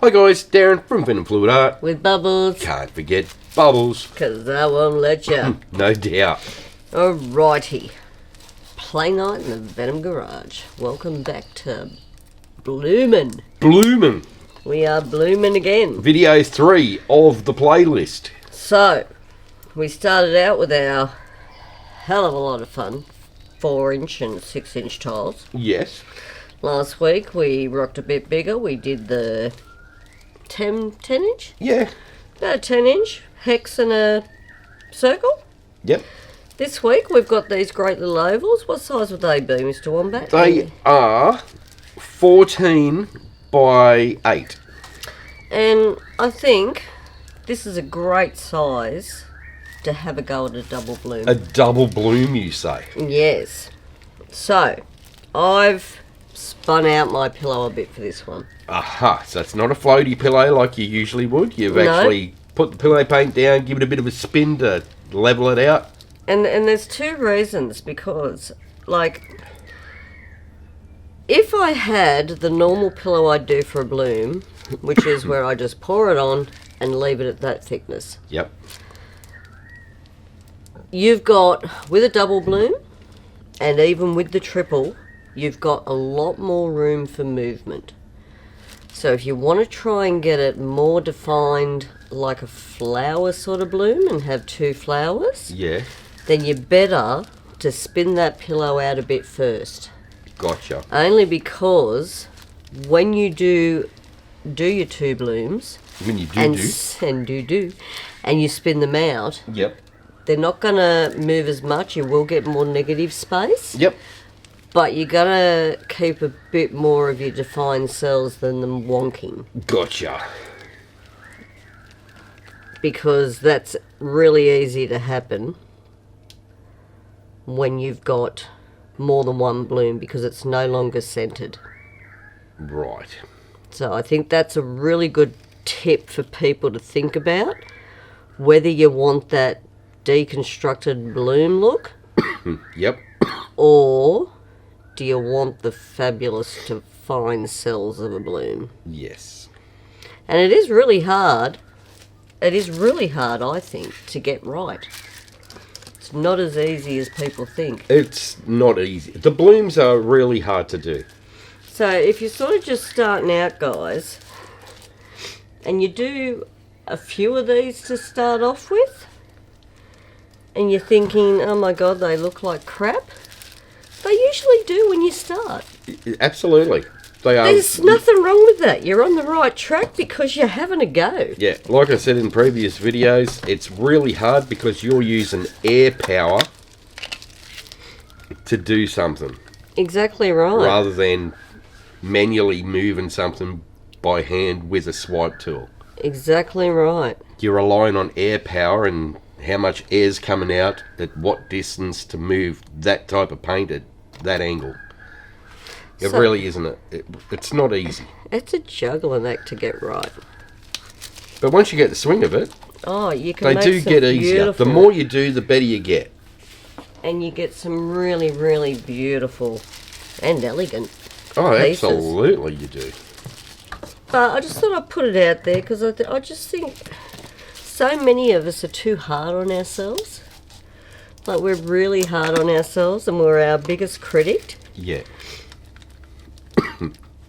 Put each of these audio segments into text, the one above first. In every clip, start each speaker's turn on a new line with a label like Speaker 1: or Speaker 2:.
Speaker 1: Hi guys, Darren from Venom FlukieFluidArt.
Speaker 2: With Bubbles.
Speaker 1: Can't forget Bubbles.
Speaker 2: Because I won't let you.
Speaker 1: No doubt.
Speaker 2: Alrighty. Play night in the Venom garage. Welcome back to Bloomin'.
Speaker 1: Bloomin'.
Speaker 2: We are bloomin' again.
Speaker 1: Video 3 of the playlist.
Speaker 2: So, we started out with our hell of a lot of fun 4-inch and 6-inch tiles.
Speaker 1: Yes.
Speaker 2: Last week we rocked a bit bigger. We did the 10-inch?
Speaker 1: Yeah.
Speaker 2: About a 10-inch hex and a circle.
Speaker 1: Yep.
Speaker 2: This week we've got these great little ovals. What size would they be, Mr. Wombat?
Speaker 1: They are 14 by 8.
Speaker 2: And I think this is a great size to have a go at a double bloom.
Speaker 1: A double bloom, you say?
Speaker 2: Yes. So, I've spun out my pillow a bit for this one.
Speaker 1: Aha, so it's not a floaty pillow like you usually would. You've
Speaker 2: No.
Speaker 1: actually put the pillow paint down, give it a bit of a spin to level it out.
Speaker 2: And there's two reasons, because, like, if I had the normal pillow I'd do for a bloom, which is where I just pour it on and leave it at that thickness.
Speaker 1: Yep.
Speaker 2: You've got, with a double bloom, and even with the triple, you've got a lot more room for movement. So if you want to try and get it more defined like a flower sort of bloom and have 2 flowers,
Speaker 1: Yeah.
Speaker 2: then you're better to spin that pillow out a bit first.
Speaker 1: Gotcha.
Speaker 2: Only because when you do your 2 blooms,
Speaker 1: When you do
Speaker 2: and you spin them out,
Speaker 1: Yep.
Speaker 2: they're not going to move as much. You will get more negative space.
Speaker 1: Yep.
Speaker 2: But you're going to keep a bit more of your defined cells than them wonking.
Speaker 1: Gotcha.
Speaker 2: Because that's really easy to happen when you've got more than one bloom, because it's no longer centered.
Speaker 1: Right.
Speaker 2: So I think that's a really good tip for people to think about, whether you want that deconstructed bloom look
Speaker 1: Yep.
Speaker 2: or do you want the fabulous defined cells of a bloom.
Speaker 1: Yes.
Speaker 2: And it is really hard. It is really hard, I think, to get right. It's not as easy as people think.
Speaker 1: It's not easy. The blooms are really hard to do.
Speaker 2: So if you're sort of just starting out, guys, and you do a few of these to start off with, and you're thinking, oh my God, they look like crap, they usually do when you start.
Speaker 1: Absolutely. They are.
Speaker 2: There's nothing wrong with that. You're on the right track because you're having a go.
Speaker 1: Yeah, like I said in previous videos, it's really hard because you're using air power to do something.
Speaker 2: Exactly right.
Speaker 1: Rather than manually moving something by hand with a swipe tool.
Speaker 2: Exactly right.
Speaker 1: You're relying on air power and how much air's coming out at what distance to move that type of paint at that angle. It really isn't. It's not easy.
Speaker 2: It's a juggling act to get right.
Speaker 1: But once you get the swing of it,
Speaker 2: Oh, you can
Speaker 1: they
Speaker 2: make
Speaker 1: do
Speaker 2: some
Speaker 1: get easier.
Speaker 2: beautiful,
Speaker 1: The more you do, the better you get.
Speaker 2: and you get some really, really beautiful and elegant
Speaker 1: Oh,
Speaker 2: pieces.
Speaker 1: absolutely you do.
Speaker 2: But I just thought I'd put it out there because I just think so many of us are too hard on ourselves. Like, we're really hard on ourselves and we're our biggest critic.
Speaker 1: Yeah.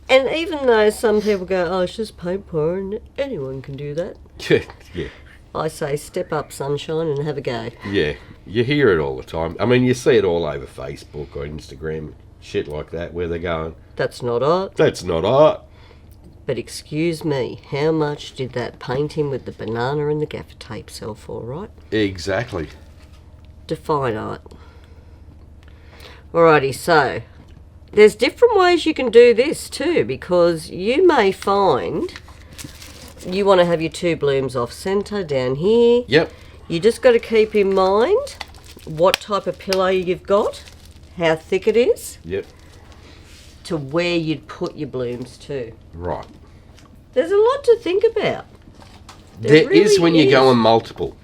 Speaker 2: And even though some people go, oh, it's just paint pouring, anyone can do that,
Speaker 1: Yeah.
Speaker 2: I say step up, sunshine, and have a go.
Speaker 1: Yeah. You hear it all the time. I mean, you see it all over Facebook or Instagram, shit like that, where they're going,
Speaker 2: That's not art.
Speaker 1: that's not art.
Speaker 2: But excuse me, how much did that painting with the banana and the gaffer tape sell for, right?
Speaker 1: Exactly.
Speaker 2: Define art. Alrighty, so there's different ways you can do this too, because you may find you want to have your 2 blooms off centre down here.
Speaker 1: Yep.
Speaker 2: You just got to keep in mind what type of pillow you've got, how thick it is,
Speaker 1: Yep.
Speaker 2: to where you'd put your blooms to.
Speaker 1: Right.
Speaker 2: There's a lot to think about.
Speaker 1: There
Speaker 2: really
Speaker 1: is when you're going multiple.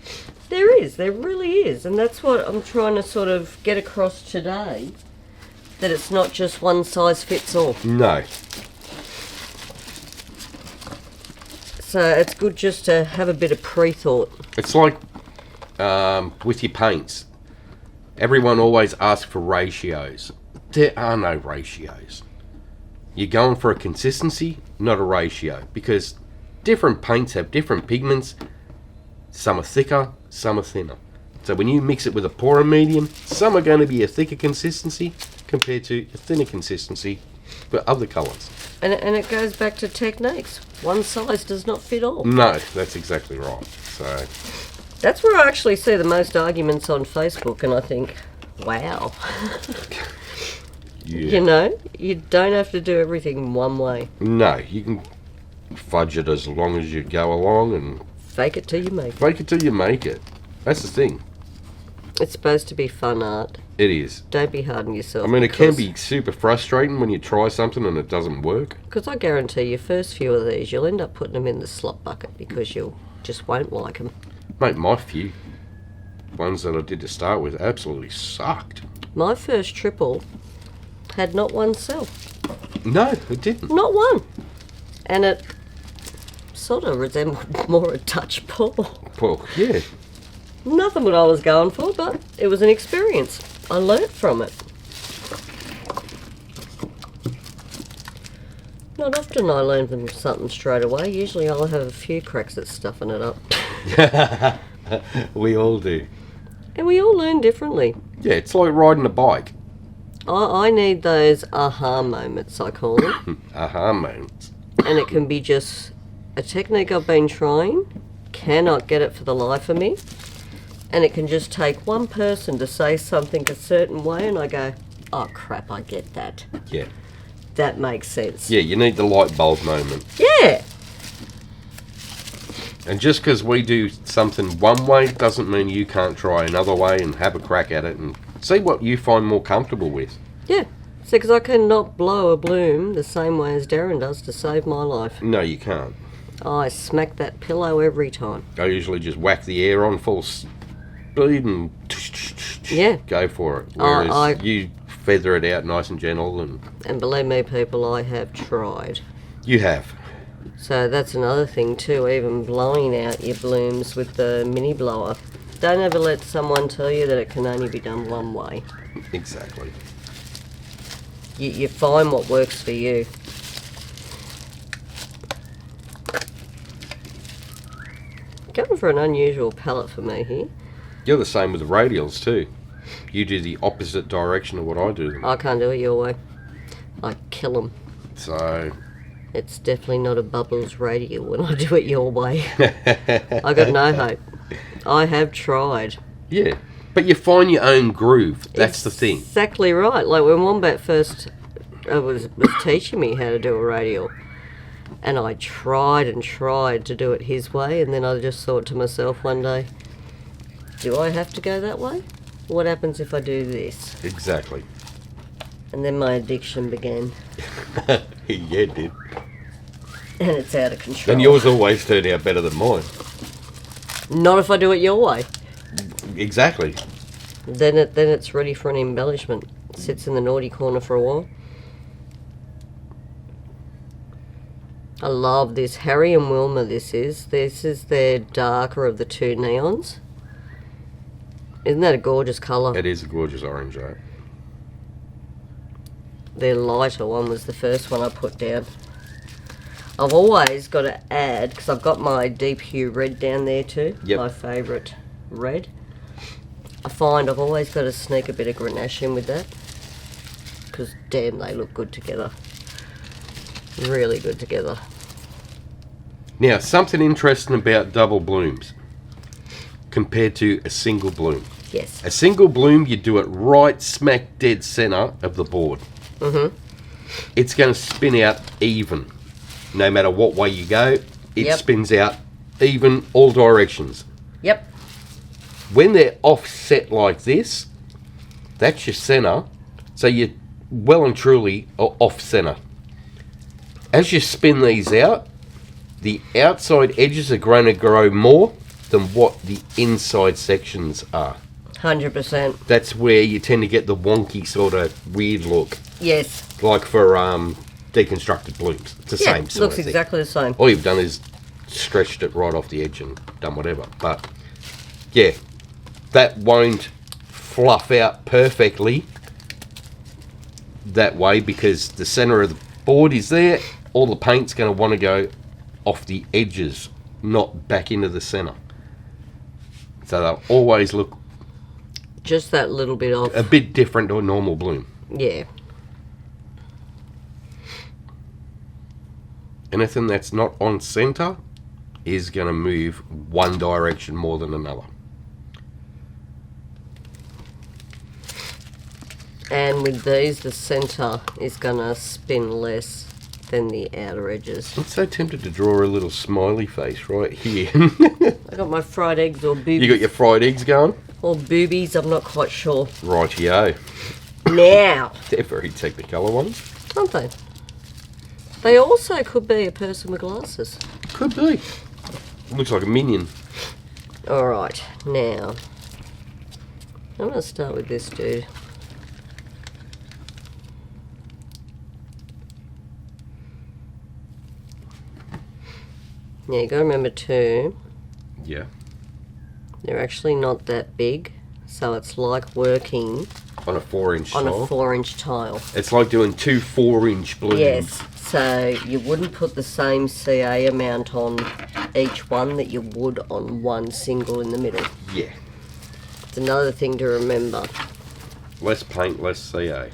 Speaker 2: There really is, and that's what I'm trying to sort of get across today, that it's not just one size fits all.
Speaker 1: No.
Speaker 2: So it's good just to have a bit of pre-thought.
Speaker 1: It's like with your paints. Everyone always asks for ratios. There are no ratios. You're going for a consistency, not a ratio, because different paints have different pigments. Some are thicker, some are thinner. So when you mix it with a poorer medium, some are going to be a thicker consistency compared to a thinner consistency for other colours.
Speaker 2: And it goes back to techniques. One size does not fit all.
Speaker 1: No, that's exactly right. So
Speaker 2: that's where I actually see the most arguments on Facebook, and I think, wow.
Speaker 1: yeah.
Speaker 2: You know, you don't have to do everything one way.
Speaker 1: No, you can fudge it as long as you go along and
Speaker 2: fake it till you make it.
Speaker 1: Fake it till you make it. That's the thing.
Speaker 2: It's supposed to be fun art.
Speaker 1: It is.
Speaker 2: Don't be hard on yourself.
Speaker 1: I mean, it can be super frustrating when you try something and it doesn't work.
Speaker 2: Because I guarantee you, first few of these, you'll end up putting them in the slop bucket because you just won't like them.
Speaker 1: Mate, my few ones that I did to start with absolutely sucked.
Speaker 2: My first triple had not one cell.
Speaker 1: No, it didn't.
Speaker 2: Not one. And it sort of resembled more a Dutch paw.
Speaker 1: Well, yeah.
Speaker 2: Nothing what I was going for, but it was an experience. I learnt from it. Not often I learn from something straight away. Usually I'll have a few cracks at stuffing it up.
Speaker 1: We all do.
Speaker 2: And we all learn differently.
Speaker 1: Yeah, it's like riding a bike.
Speaker 2: I need those aha moments, I call them.
Speaker 1: Aha moments.
Speaker 2: And it can be just a technique I've been trying, cannot get it for the life of me. And it can just take one person to say something a certain way and I go, oh crap, I get that.
Speaker 1: Yeah.
Speaker 2: That makes sense.
Speaker 1: Yeah, you need the light bulb moment.
Speaker 2: Yeah.
Speaker 1: And just because we do something one way doesn't mean you can't try another way and have a crack at it and see what you find more comfortable with.
Speaker 2: Yeah. See, because I cannot blow a bloom the same way as Darren does to save my life.
Speaker 1: No, you can't.
Speaker 2: I smack that pillow every time.
Speaker 1: I usually just whack the air on full speed and
Speaker 2: yeah,
Speaker 1: go for it. Whereas you feather it out nice and gentle.
Speaker 2: And believe me, people, I have tried.
Speaker 1: You have.
Speaker 2: So that's another thing too, even blowing out your blooms with the mini blower. Don't ever let someone tell you that it can only be done one way.
Speaker 1: Exactly.
Speaker 2: You find what works for you. Going for an unusual palette for me here.
Speaker 1: You're the same with the radials too. You do the opposite direction of what I do.
Speaker 2: I can't do it your way. I kill them.
Speaker 1: So
Speaker 2: it's definitely not a Bubbles radial when I do it your way. I got no hope. I have tried.
Speaker 1: Yeah, but you find your own groove. That's the thing.
Speaker 2: Exactly right. Like when Wombat first was teaching me how to do a radial, and I tried and tried to do it his way, and then I just thought to myself one day, do I have to go that way? What happens if I do this?
Speaker 1: Exactly.
Speaker 2: And then my addiction began.
Speaker 1: Yeah, it did.
Speaker 2: And it's out of control.
Speaker 1: And yours always turn out better than mine.
Speaker 2: Not if I do it your way.
Speaker 1: Exactly.
Speaker 2: Then it's ready for an embellishment. It sits in the naughty corner for a while. I love this. Harry and Wilma, this is. This is their darker of the two neons. Isn't that a gorgeous colour?
Speaker 1: It is a gorgeous orange, right?
Speaker 2: Their lighter one was the first one I put down. I've always got to add, because I've got my deep hue red down there too.
Speaker 1: Yep.
Speaker 2: My favourite red. I find I've always got to sneak a bit of Grenache in with that. Because damn, they look good together. Really good together.
Speaker 1: Now, something interesting about double blooms compared to a single bloom.
Speaker 2: Yes.
Speaker 1: A single bloom, you do it right smack dead centre of the board.
Speaker 2: Mm-hmm.
Speaker 1: It's going to spin out even. No matter what way you go, it spins out even all directions.
Speaker 2: Yep.
Speaker 1: When they're offset like this, that's your centre. So you're well and truly off centre. As you spin these out, the outside edges are going to grow more than what the inside sections are.
Speaker 2: 100%.
Speaker 1: That's where you tend to get the wonky sort of weird look.
Speaker 2: Yes.
Speaker 1: Like for deconstructed blooms. It's the same sort
Speaker 2: looks
Speaker 1: of thing.
Speaker 2: exactly the same.
Speaker 1: All you've done is stretched it right off the edge and done whatever. But yeah, that won't fluff out perfectly that way because the center of the board is there. All the paint's going to want to go off the edges, not back into the center. So they'll always look
Speaker 2: just that little bit off.
Speaker 1: A bit different to a normal bloom.
Speaker 2: Yeah.
Speaker 1: Anything that's not on center is going to move one direction more than another.
Speaker 2: And with these, the center is going to spin less than the outer edges.
Speaker 1: I'm so tempted to draw a little smiley face right here.
Speaker 2: I got my fried eggs or boobies.
Speaker 1: You got your fried eggs going?
Speaker 2: Or boobies, I'm not quite sure.
Speaker 1: Rightio.
Speaker 2: Now.
Speaker 1: They're very technicolor ones.
Speaker 2: Aren't they? They also could be a person with glasses.
Speaker 1: Could be. Looks like a minion.
Speaker 2: Alright, now. I'm going to start with this dude. Now you got to remember too,
Speaker 1: Yeah.
Speaker 2: they're actually not that big, so it's like working
Speaker 1: On a 4-inch
Speaker 2: on
Speaker 1: tile.
Speaker 2: a 4-inch tile.
Speaker 1: It's like doing 2 4-inch blooms.
Speaker 2: Yes, so you wouldn't put the same CA amount on each one that you would on one single in the middle.
Speaker 1: Yeah.
Speaker 2: It's another thing to remember.
Speaker 1: Less paint, less CA.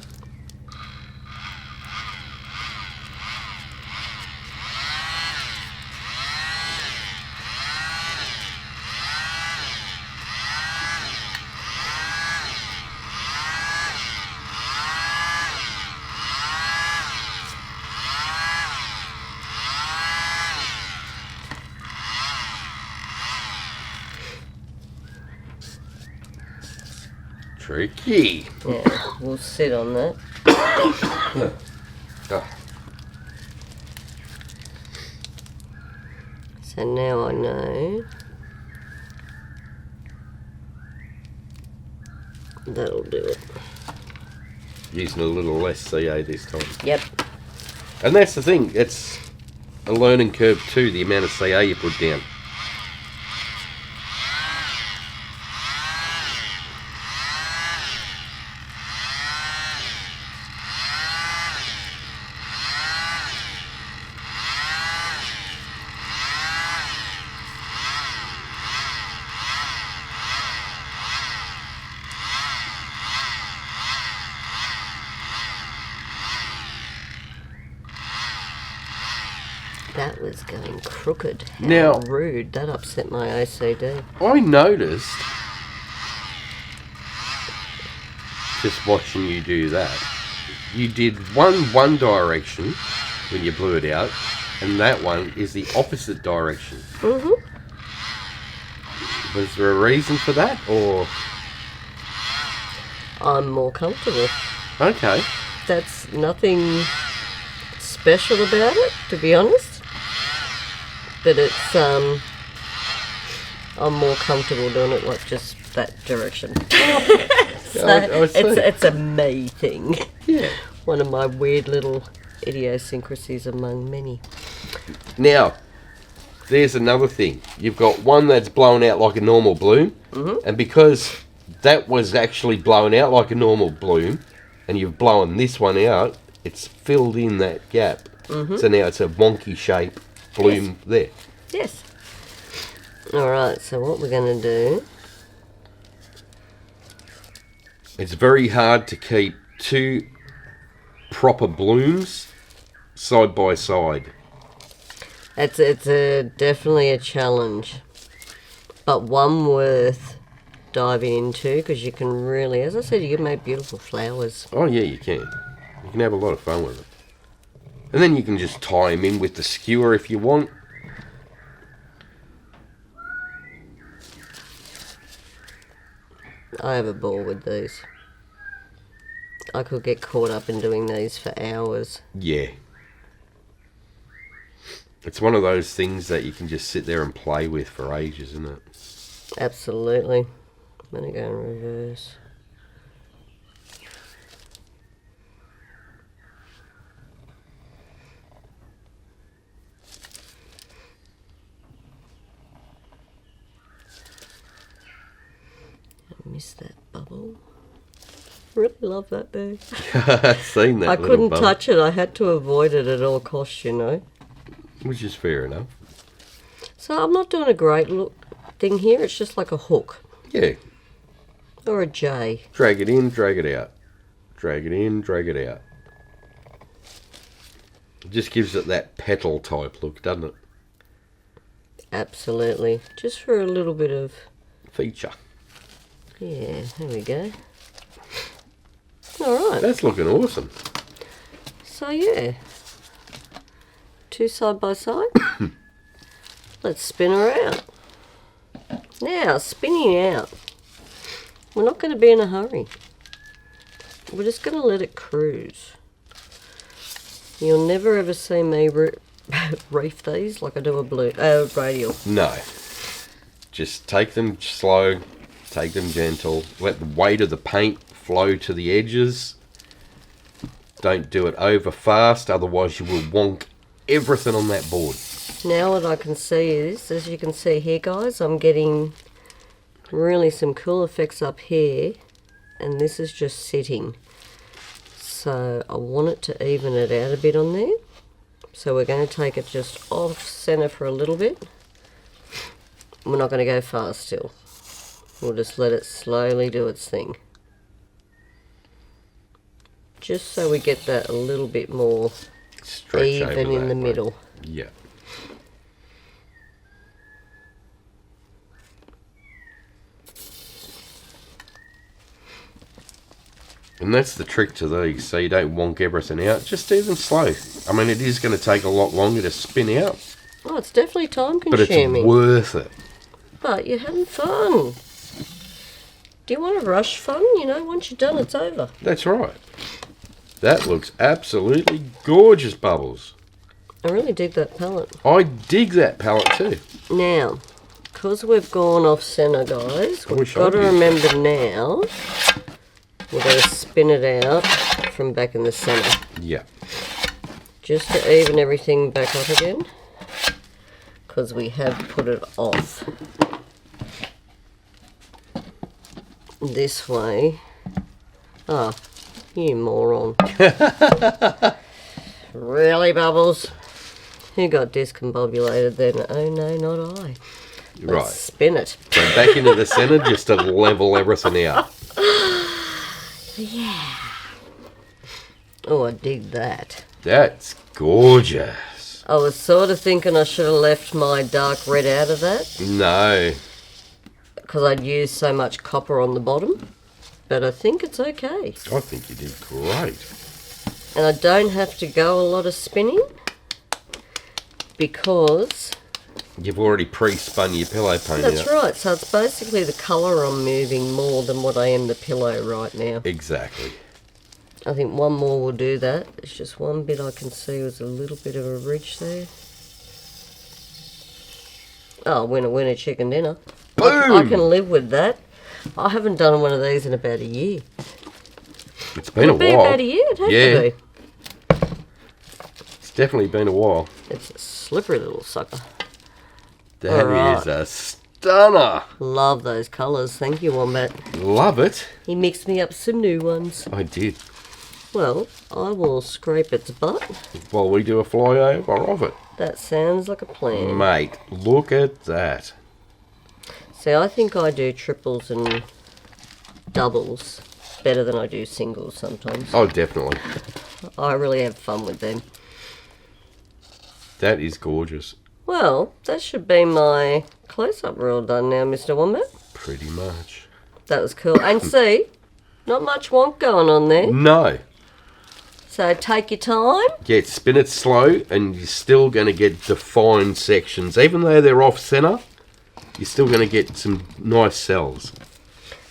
Speaker 1: Tricky.
Speaker 2: Yeah, we'll sit on that. So now I know that'll do it.
Speaker 1: Using a little less CA this time.
Speaker 2: Yep.
Speaker 1: And that's the thing, it's a learning curve too, the amount of CA you put down.
Speaker 2: That was going crooked. How
Speaker 1: Now-
Speaker 2: rude. That upset my OCD.
Speaker 1: I noticed, just watching you do that, you did one direction when you blew it out, and that one is the opposite direction.
Speaker 2: Mm-hmm.
Speaker 1: Was there a reason for that, or?
Speaker 2: I'm more comfortable.
Speaker 1: Okay.
Speaker 2: That's nothing special about it, to be honest. But it's, I'm more comfortable doing it like just that direction. So
Speaker 1: I see.
Speaker 2: it's a me thing.
Speaker 1: Yeah.
Speaker 2: One of my weird little idiosyncrasies among many.
Speaker 1: Now, there's another thing. You've got one that's blown out like a normal bloom, and because that was actually blown out like a normal bloom, and you've blown this one out, it's filled in that gap. So now it's a wonky shape bloom there.
Speaker 2: Yes. Alright, so what we're going to do...
Speaker 1: It's very hard to keep two proper blooms side by side.
Speaker 2: It's definitely a challenge. But one worth diving into, because you can really, as I said, you can make beautiful flowers.
Speaker 1: Oh yeah, you can. You can have a lot of fun with it. And then you can just tie them in with the skewer if you want.
Speaker 2: I have a ball with these. I could get caught up in doing these for hours.
Speaker 1: Yeah. It's one of those things that you can just sit there and play with for ages, isn't it?
Speaker 2: Absolutely. I'm going to go in reverse. Really love that there.
Speaker 1: I've seen that.
Speaker 2: I
Speaker 1: little
Speaker 2: couldn't
Speaker 1: bubble,
Speaker 2: touch it. I had to avoid it at all costs, you know.
Speaker 1: which is fair enough.
Speaker 2: So I'm not doing a great look thing here. It's just like a hook
Speaker 1: Yeah.
Speaker 2: or a J.
Speaker 1: Drag it in, drag it out. Drag it in, drag it out. It just gives it that petal type look, doesn't it?
Speaker 2: Absolutely. Just for a little bit of...
Speaker 1: Feature.
Speaker 2: Yeah, there we go. Alright.
Speaker 1: That's looking awesome.
Speaker 2: So yeah. 2 side by side. Let's spin her out. Now, spinning out. We're not going to be in a hurry. We're just going to let it cruise. You'll never ever see me reef these like I do a radial.
Speaker 1: No. Just take them slow, take them gentle, let the weight of the paint flow to the edges. Don't do it over fast, otherwise you will wonk everything on that board.
Speaker 2: Now what I can see is, as you can see here guys, I'm getting really some cool effects up here, and this is just sitting. So I want it to even it out a bit on there. So we're going to take it just off center for a little bit. We're not going to go fast still. We'll just let it slowly do its thing. Just so we get that a little bit more
Speaker 1: Stretch
Speaker 2: even
Speaker 1: over
Speaker 2: in the
Speaker 1: that,
Speaker 2: middle.
Speaker 1: mate. Yeah. And that's the trick to these, so you don't wonk everything out. Just do them slow. I mean, it is going to take a lot longer to spin out,
Speaker 2: Oh, it's definitely time
Speaker 1: but it's
Speaker 2: consuming.
Speaker 1: worth it.
Speaker 2: But you're having fun. Do you want to rush fun? You know, once you're done, it's over.
Speaker 1: That's right. That looks absolutely gorgeous, Bubbles.
Speaker 2: I really dig that palette.
Speaker 1: I dig that palette too.
Speaker 2: Now, because we've gone off centre, guys,
Speaker 1: I
Speaker 2: we've
Speaker 1: wish I
Speaker 2: got to
Speaker 1: did.
Speaker 2: remember now, we're going to spin it out from back in the centre.
Speaker 1: Yeah.
Speaker 2: Just to even everything back up again, because we have put it off. This way. Ah, you moron. Really, Bubbles? Who got discombobulated then? Oh no, not I. Let's
Speaker 1: Right.
Speaker 2: spin it.
Speaker 1: So back into the centre just to level everything out.
Speaker 2: Yeah. Oh, I dig that.
Speaker 1: That's gorgeous.
Speaker 2: I was sort of thinking I should have left my dark red out of that,
Speaker 1: No.
Speaker 2: because I'd used so much copper on the bottom. But I think it's okay.
Speaker 1: I think you did great.
Speaker 2: And I don't have to go a lot of spinning, because
Speaker 1: You've already pre-spun your pillow paint
Speaker 2: that's
Speaker 1: out.
Speaker 2: right. So it's basically the colour I'm moving more than what I am the pillow right now.
Speaker 1: Exactly.
Speaker 2: I think one more will do that. It's just one bit I can see was a little bit of a ridge there. Oh, winner, chicken dinner. I
Speaker 1: Boom!
Speaker 2: can live with that. I haven't done one of these in about a year.
Speaker 1: It's been a
Speaker 2: It'd be
Speaker 1: while.
Speaker 2: about a year, it'd have
Speaker 1: Yeah.
Speaker 2: to be.
Speaker 1: It's definitely been a while.
Speaker 2: It's a slippery little sucker.
Speaker 1: That
Speaker 2: Alright.
Speaker 1: is a stunner.
Speaker 2: Love those colours. Thank you, Wombat.
Speaker 1: Love it.
Speaker 2: He mixed me up some new ones.
Speaker 1: I did.
Speaker 2: Well, I will scrape its butt.
Speaker 1: While we do a flyover of it.
Speaker 2: That sounds like a plan.
Speaker 1: Mate, look at that.
Speaker 2: See, I think I do triples and doubles better than I do singles sometimes.
Speaker 1: Oh, definitely.
Speaker 2: I really have fun with them.
Speaker 1: That is gorgeous.
Speaker 2: Well, that should be my close-up reel done now, Mr. Wombat.
Speaker 1: Pretty much.
Speaker 2: That was cool. And see, not much wonk going on there.
Speaker 1: No.
Speaker 2: So take your time.
Speaker 1: Yeah, spin it slow and you're still going to get defined sections. Even though they're off-centre, you're still going to get some nice cells.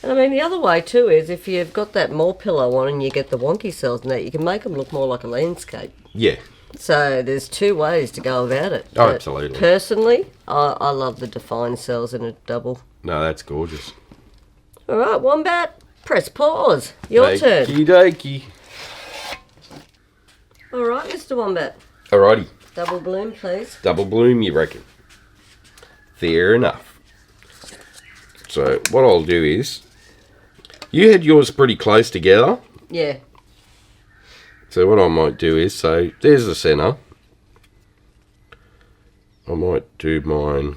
Speaker 2: And I mean, the other way too is if you've got that more pillow on and you get the wonky cells and that, you can make them look more like a landscape.
Speaker 1: Yeah.
Speaker 2: So there's two ways to go about it.
Speaker 1: Oh,
Speaker 2: But
Speaker 1: absolutely.
Speaker 2: Personally, I love the defined cells in a double.
Speaker 1: No, that's gorgeous.
Speaker 2: All right, Wombat, press pause. Your turn.
Speaker 1: Okie dokie.
Speaker 2: All right, Mr. Wombat.
Speaker 1: Alrighty.
Speaker 2: Double bloom, please.
Speaker 1: Double bloom, you reckon? Fair enough. So what I'll do is You had yours pretty close together.
Speaker 2: Yeah.
Speaker 1: So what I might do is, so there's the centre. I might do mine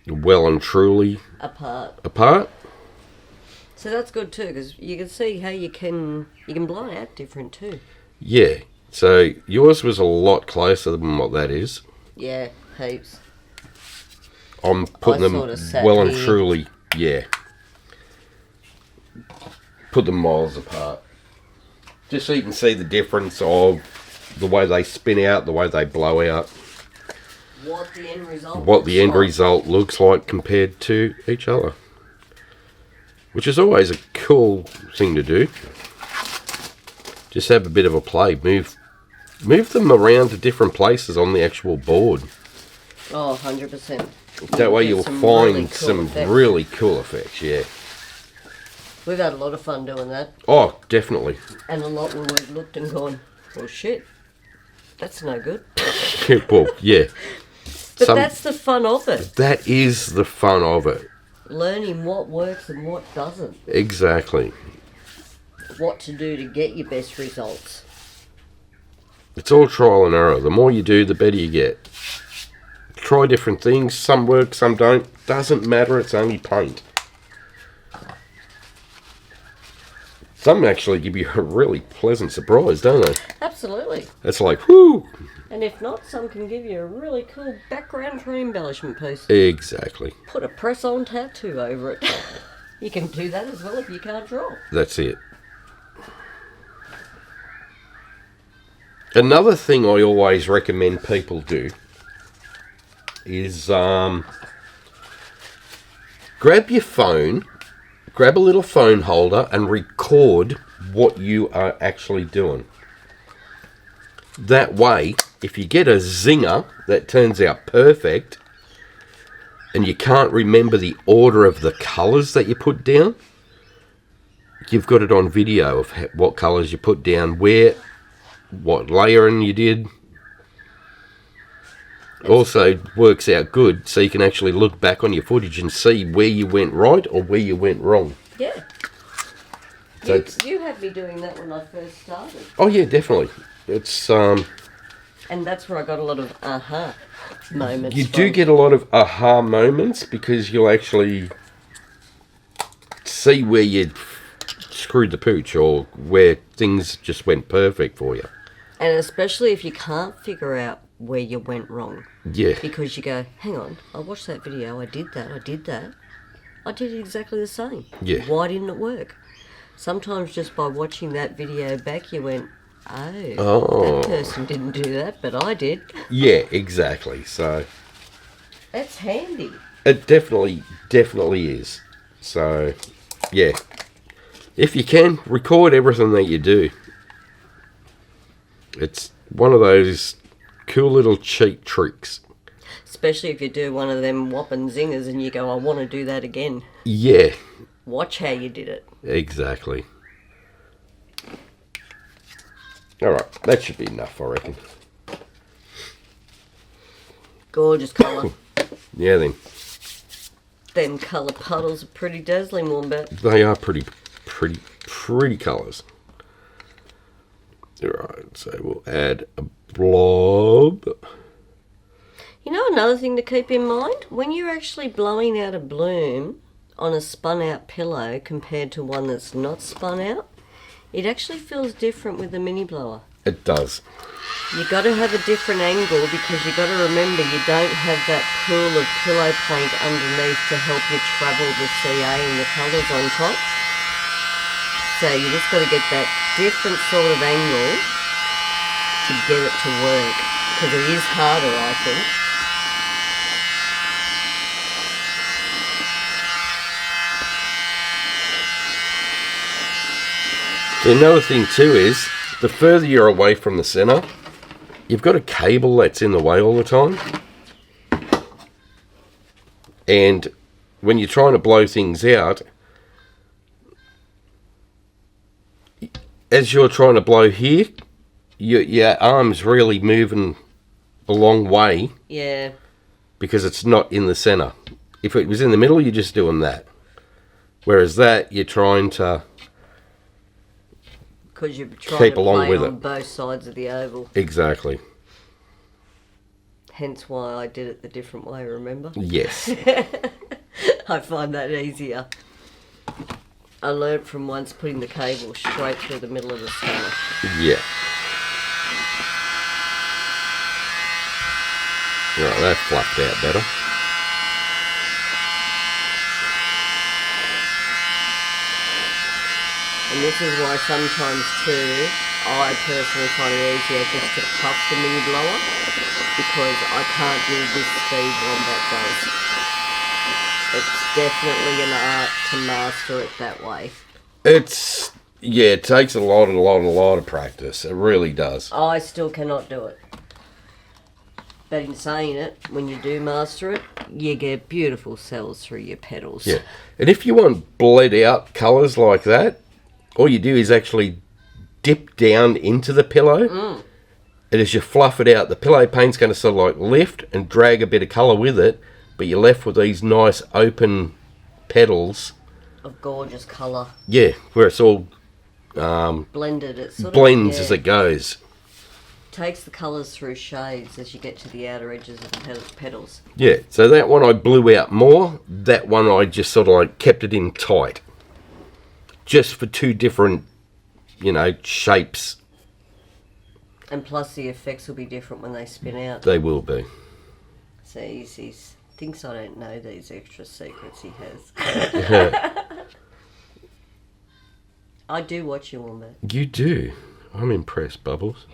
Speaker 1: well and truly apart.
Speaker 2: So that's good too, because you can see how you can blow it out different too.
Speaker 1: Yeah. So yours was a lot closer than what that is.
Speaker 2: Yeah, heaps.
Speaker 1: I'm putting them well and truly, yeah. Put them miles apart. Just so you can see the difference of the way they spin out, the way they blow out.
Speaker 2: What the end
Speaker 1: result looks like compared to each other. Which is always a cool thing to do. Just have a bit of a play. Move them around to different places on the actual board.
Speaker 2: Oh, 100%.
Speaker 1: That way you'll find some really cool effects, yeah.
Speaker 2: We've had a lot of fun doing that.
Speaker 1: Oh, definitely.
Speaker 2: And a lot when we've looked and gone, well, shit, that's no good.
Speaker 1: Well, yeah.
Speaker 2: But that's the fun of it.
Speaker 1: That is the fun of it.
Speaker 2: Learning what works and what doesn't.
Speaker 1: Exactly.
Speaker 2: What to do to get your best results.
Speaker 1: It's all trial and error. The more you do, the better you get. Try different things. Some work, some don't. Doesn't matter. It's only paint. Some actually give you a really pleasant surprise, don't they?
Speaker 2: Absolutely.
Speaker 1: It's like, whoo!
Speaker 2: And if not, some can give you a really cool background for embellishment piece.
Speaker 1: Exactly.
Speaker 2: Put a press-on tattoo over it. You can do that as well if you can't draw.
Speaker 1: That's it. Another thing I always recommend people do is grab your phone, grab a little phone holder and record what you are actually doing. That way, if you get a zinger that turns out perfect and you can't remember the order of the colours that you put down, you've got it on video of what colours you put down, where, what layering you did. Also works out good so you can actually look back on your footage and see where you went right or where you went wrong.
Speaker 2: Yeah.
Speaker 1: So
Speaker 2: you had me doing that when I first started.
Speaker 1: Oh yeah, definitely. It's
Speaker 2: and that's where I got a lot of aha moments.
Speaker 1: You do get a lot of aha moments because you'll actually see where you screwed the pooch or where things just went perfect for you.
Speaker 2: And especially if you can't figure out where you went wrong.
Speaker 1: Yeah.
Speaker 2: Because you go, hang on, I watched that video, I did that. I did exactly the same.
Speaker 1: Yeah.
Speaker 2: Why didn't it work? Sometimes just by watching that video back, you went, oh, that person didn't do that, but I did.
Speaker 1: Yeah, exactly. So
Speaker 2: that's handy.
Speaker 1: It definitely is. So, yeah. If you can, record everything that you do. It's one of those cool little cheat tricks.
Speaker 2: Especially if you do one of them whopping zingers and you go, I want to do that again.
Speaker 1: Yeah.
Speaker 2: Watch how you did it.
Speaker 1: Exactly. Alright, that should be enough, I reckon.
Speaker 2: Gorgeous colour.
Speaker 1: Yeah, then.
Speaker 2: Them colour puddles are pretty dazzling, Wombat.
Speaker 1: They are pretty colours. Alright, so we'll add a blob.
Speaker 2: You know another thing to keep in mind? When you're actually blowing out a bloom on a spun out pillow compared to one that's not spun out, it actually feels different with the mini blower.
Speaker 1: It does.
Speaker 2: You got to have a different angle because you got to remember you don't have that pool of pillow paint underneath to help you travel the CA and the colours on top. So you just got to get that different sort of angle to get it to work, because it is harder, I think.
Speaker 1: So another thing too is, the further you're away from the centre, you've got a cable that's in the way all the time. And when you're trying to blow things out, as you're trying to blow here, your arm's really moving a long way.
Speaker 2: Yeah.
Speaker 1: Because it's not in the centre. If it was in the middle, you're just doing that. Whereas that, you're trying to
Speaker 2: Because you're trying
Speaker 1: keep
Speaker 2: to
Speaker 1: along
Speaker 2: play
Speaker 1: with
Speaker 2: on
Speaker 1: it.
Speaker 2: both sides of the oval.
Speaker 1: Exactly.
Speaker 2: Hence why I did it the different way, remember?
Speaker 1: Yes.
Speaker 2: I find that easier. I learned from once putting the cable straight through the middle of the stomach.
Speaker 1: Yeah. Right, that fluffed out better.
Speaker 2: And this is why sometimes too, I personally find it easier just to puff the mini blower, because I can't do this speed Wombat does. It's definitely an art to master it that way.
Speaker 1: It takes a lot of practice. It really does.
Speaker 2: I still cannot do it. But in saying it, when you do master it, you get beautiful cells through your petals.
Speaker 1: Yeah. And if you want bled out colours like that, all you do is actually dip down into the pillow. And as you fluff it out, the pillow paint's going to sort of like lift and drag a bit of colour with it, but you're left with these nice open petals.
Speaker 2: Of gorgeous colour.
Speaker 1: Yeah, where it's all
Speaker 2: Blended. It sort
Speaker 1: blends
Speaker 2: of,
Speaker 1: as it goes.
Speaker 2: takes the colours through shades as you get to the outer edges of the petals.
Speaker 1: Yeah, so that one I blew out more. That one I just sort of like kept it in tight. Just for two different, shapes.
Speaker 2: And plus the effects will be different when they spin out.
Speaker 1: They will be.
Speaker 2: See, he thinks I don't know these extra secrets he has. I do watch you on that.
Speaker 1: You do. I'm impressed, Bubbles.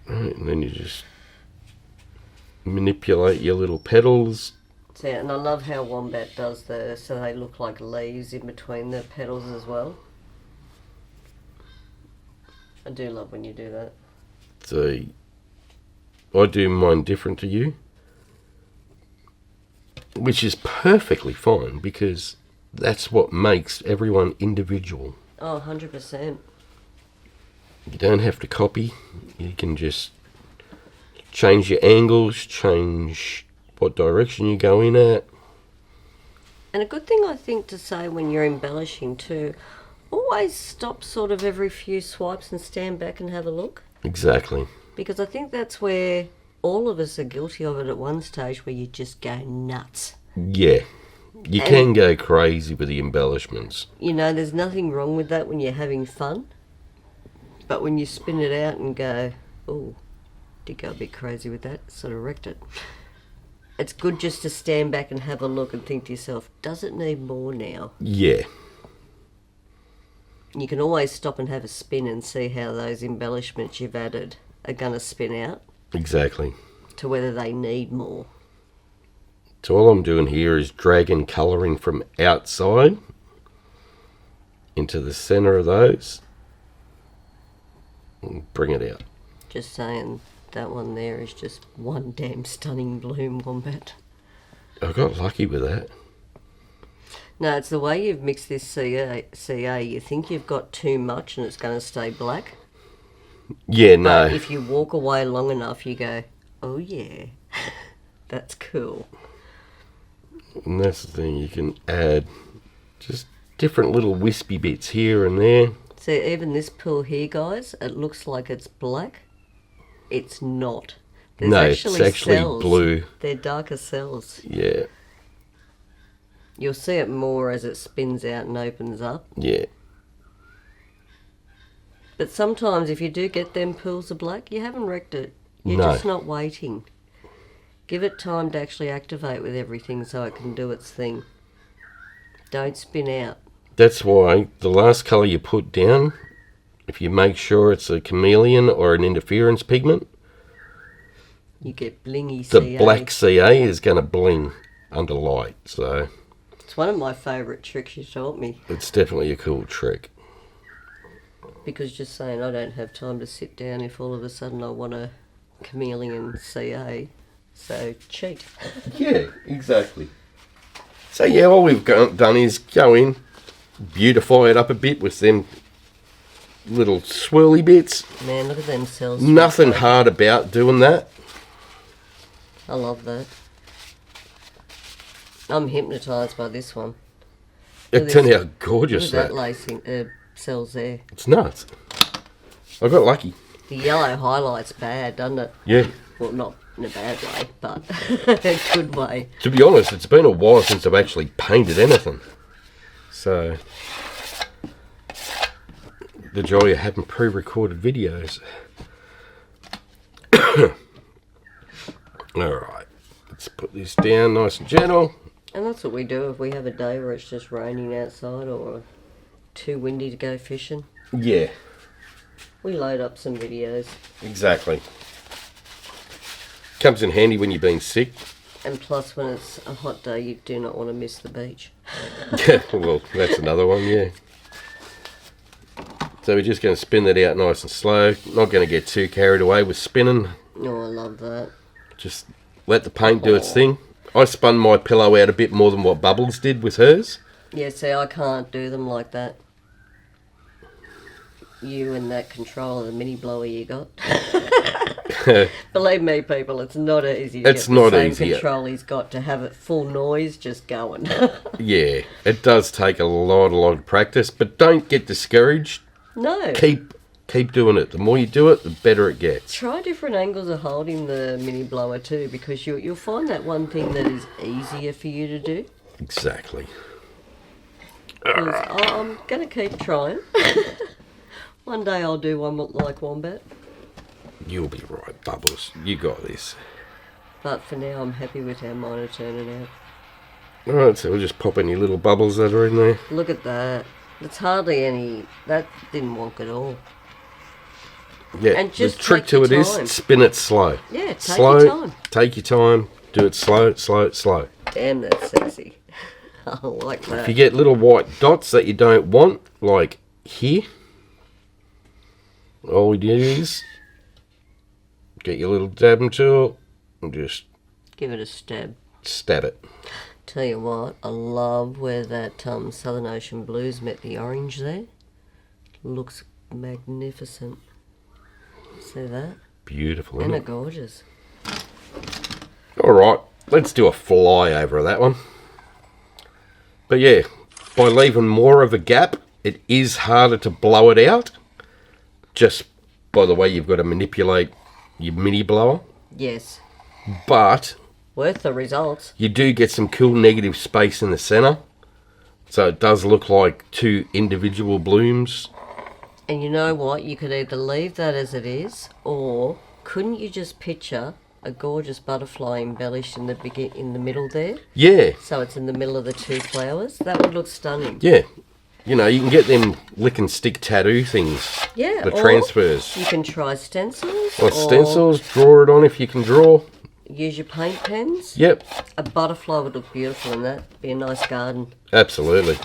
Speaker 1: Right, and then you just manipulate your little petals.
Speaker 2: See, and I love how Wombat does so they look like leaves in between the petals as well. I do love when you do that.
Speaker 1: So I do mine different to you, which is perfectly fine because that's what makes everyone individual.
Speaker 2: Oh, 100%.
Speaker 1: You don't have to copy. You can just change your angles, change what direction you go in at.
Speaker 2: And a good thing I think to say when you're embellishing too, always stop sort of every few swipes and stand back and have a look.
Speaker 1: Exactly.
Speaker 2: Because I think that's where all of us are guilty of it at one stage, where you just go nuts.
Speaker 1: Yeah. You can go crazy with the embellishments.
Speaker 2: There's nothing wrong with that when you're having fun. But when you spin it out and go, oh, did go a bit crazy with that, sort of wrecked it. It's good just to stand back and have a look and think to yourself, does it need more now?
Speaker 1: Yeah.
Speaker 2: You can always stop and have a spin and see how those embellishments you've added are going to spin out.
Speaker 1: Exactly.
Speaker 2: To whether they need more.
Speaker 1: So all I'm doing here is dragging colouring from outside into the centre of those and bring it out.
Speaker 2: Just saying, that one there is just one damn stunning bloom, Wombat.
Speaker 1: I got lucky with that.
Speaker 2: No, it's the way you've mixed this CA. You think you've got too much and it's going to stay black.
Speaker 1: Yeah, no.
Speaker 2: But if you walk away long enough, you go, oh yeah, that's cool.
Speaker 1: And that's the thing, you can add just different little wispy bits here and there.
Speaker 2: See, even this pool here, guys, it looks like it's black. It's not. There's
Speaker 1: it's actually
Speaker 2: cells.
Speaker 1: blue.
Speaker 2: They're darker cells.
Speaker 1: Yeah.
Speaker 2: You'll see it more as it spins out and opens up.
Speaker 1: Yeah.
Speaker 2: But sometimes if you do get them pools of black, you haven't wrecked it. You're
Speaker 1: No.
Speaker 2: just not waiting. Give it time to actually activate with everything so it can do its thing. Don't spin out.
Speaker 1: That's why the last colour you put down, if you make sure it's a chameleon or an interference pigment,
Speaker 2: You get blingy
Speaker 1: the
Speaker 2: CA.
Speaker 1: black CA is going to bling under light. So
Speaker 2: It's one of my favourite tricks you taught me.
Speaker 1: it's definitely a cool trick.
Speaker 2: Because just saying I don't have time to sit down if all of a sudden I want a chameleon CA. So cheat.
Speaker 1: Yeah, exactly. So yeah, all we've done is go in, beautify it up a bit with them little swirly bits.
Speaker 2: Man, look at them cells.
Speaker 1: Nothing hard about doing that.
Speaker 2: I love that. I'm hypnotised by this one.
Speaker 1: It turned out gorgeous.
Speaker 2: Look at that lacing cells there.
Speaker 1: It's nuts. I got lucky.
Speaker 2: The yellow highlight's bad, doesn't it?
Speaker 1: Yeah.
Speaker 2: Well, not in a bad way, but a good way.
Speaker 1: To be honest, it's been a while since I've actually painted anything. So, the joy of having pre-recorded videos. Alright, let's put this down nice and gentle.
Speaker 2: And that's what we do if we have a day where it's just raining outside or too windy to go fishing.
Speaker 1: Yeah.
Speaker 2: We load up some videos.
Speaker 1: Exactly. Comes in handy when you've been sick.
Speaker 2: And plus when it's a hot day, you do not want to miss the beach.
Speaker 1: Yeah, well, that's another one, yeah. So we're just going to spin that out nice and slow. Not going to get too carried away with spinning.
Speaker 2: Oh, I love that.
Speaker 1: Just let the paint do its thing. I spun my pillow out a bit more than what Bubbles did with hers.
Speaker 2: Yeah, see, I can't do them like that. You and that controller, the mini blower you got. Believe me, people, it's not easy to
Speaker 1: It's
Speaker 2: get
Speaker 1: not
Speaker 2: the same
Speaker 1: easy.
Speaker 2: control he's got to have it full noise just going.
Speaker 1: Yeah, it does take a lot of practice, but don't get discouraged.
Speaker 2: No.
Speaker 1: Keep doing it. The more you do it, the better it gets.
Speaker 2: Try different angles of holding the mini blower too, because you'll find that one thing that is easier for you to do.
Speaker 1: Exactly.
Speaker 2: 'Cause I'm going to keep trying. One day I'll do one like Wombat.
Speaker 1: You'll be right, Bubbles. You got this.
Speaker 2: But for now, I'm happy with how mine are turning out.
Speaker 1: Alright, so we'll just pop any little bubbles that are in there.
Speaker 2: Look at that. It's hardly any... That didn't wonk at all.
Speaker 1: Yeah,
Speaker 2: And just
Speaker 1: the trick
Speaker 2: take
Speaker 1: to
Speaker 2: your
Speaker 1: it is
Speaker 2: time.
Speaker 1: spin it slow.
Speaker 2: Yeah, take
Speaker 1: slow,
Speaker 2: your time.
Speaker 1: Take your time. Do it slow.
Speaker 2: Damn, that's sexy. I like that.
Speaker 1: If you get little white dots that you don't want, like here, all we do is get your little dabbing tool and just
Speaker 2: Give it a stab.
Speaker 1: stab it.
Speaker 2: Tell you what, I love where that Southern Ocean Blues met the orange there. Looks magnificent. See that?
Speaker 1: Beautiful,
Speaker 2: Isn't
Speaker 1: isn't
Speaker 2: it
Speaker 1: it?
Speaker 2: gorgeous?
Speaker 1: Alright, let's do a flyover of that one. But yeah, by leaving more of a gap, it is harder to blow it out. Just by the way you've got to manipulate your mini blower.
Speaker 2: Yes.
Speaker 1: But
Speaker 2: Worth the results.
Speaker 1: you do get some cool negative space in the centre. So it does look like two individual blooms.
Speaker 2: And you know what? You could either leave that as it is, or couldn't you just picture a gorgeous butterfly embellished in the middle there?
Speaker 1: Yeah,
Speaker 2: So it's in the middle of the two flowers. That would look stunning.
Speaker 1: yeah. You know, you can get them lick and stick tattoo things.
Speaker 2: Yeah.
Speaker 1: The
Speaker 2: or
Speaker 1: transfers.
Speaker 2: You can try stencils.
Speaker 1: Or stencils, draw it on if you can draw.
Speaker 2: Use your paint pens.
Speaker 1: Yep,
Speaker 2: A butterfly would look beautiful in that. Be a nice garden.
Speaker 1: absolutely.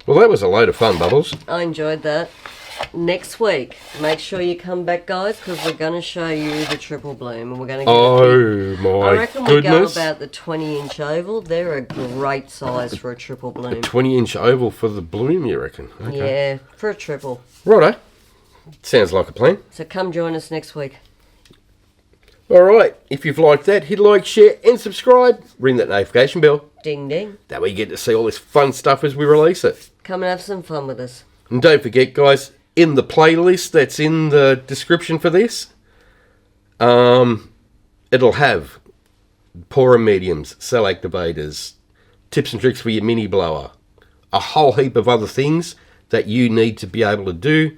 Speaker 1: Well, that was a load of fun, Bubbles.
Speaker 2: I enjoyed that. Next week, make sure you come back, guys, because we're going to show you the triple bloom, and we're going to get
Speaker 1: Oh, my
Speaker 2: I reckon we go
Speaker 1: goodness.
Speaker 2: about the 20-inch oval. They're a great size for a triple bloom.
Speaker 1: 20-inch oval for the bloom, you reckon? Okay.
Speaker 2: Yeah, for a triple.
Speaker 1: Righto. Sounds like a plan.
Speaker 2: So come join us next week.
Speaker 1: All right. If you've liked that, hit like, share, and subscribe. Ring that notification bell.
Speaker 2: Ding ding.
Speaker 1: That way you get to see all this fun stuff as we release it.
Speaker 2: Come and have some fun with us.
Speaker 1: And don't forget, guys, in the playlist that's in the description for this, it'll have poorer mediums, cell activators, tips and tricks for your mini blower, a whole heap of other things that you need to be able to do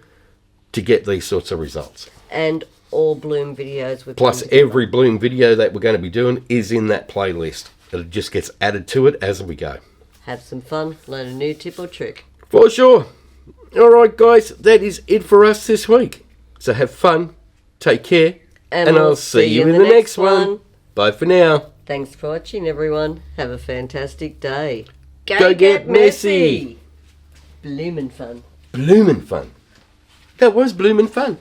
Speaker 1: to get these sorts of results.
Speaker 2: And all bloom videos with
Speaker 1: Plus, every bloom video that we're going to be doing is in that playlist. It just gets added to it as we go.
Speaker 2: Have some fun, learn a new tip or trick.
Speaker 1: For sure. All right, guys, that is it for us this week. So have fun, take care, and
Speaker 2: we'll
Speaker 1: I'll see you in the next one. Bye for now.
Speaker 2: Thanks for watching, everyone. Have a fantastic day.
Speaker 1: Go get messy.
Speaker 2: Bloomin' fun.
Speaker 1: Bloomin' fun. That was bloomin' fun.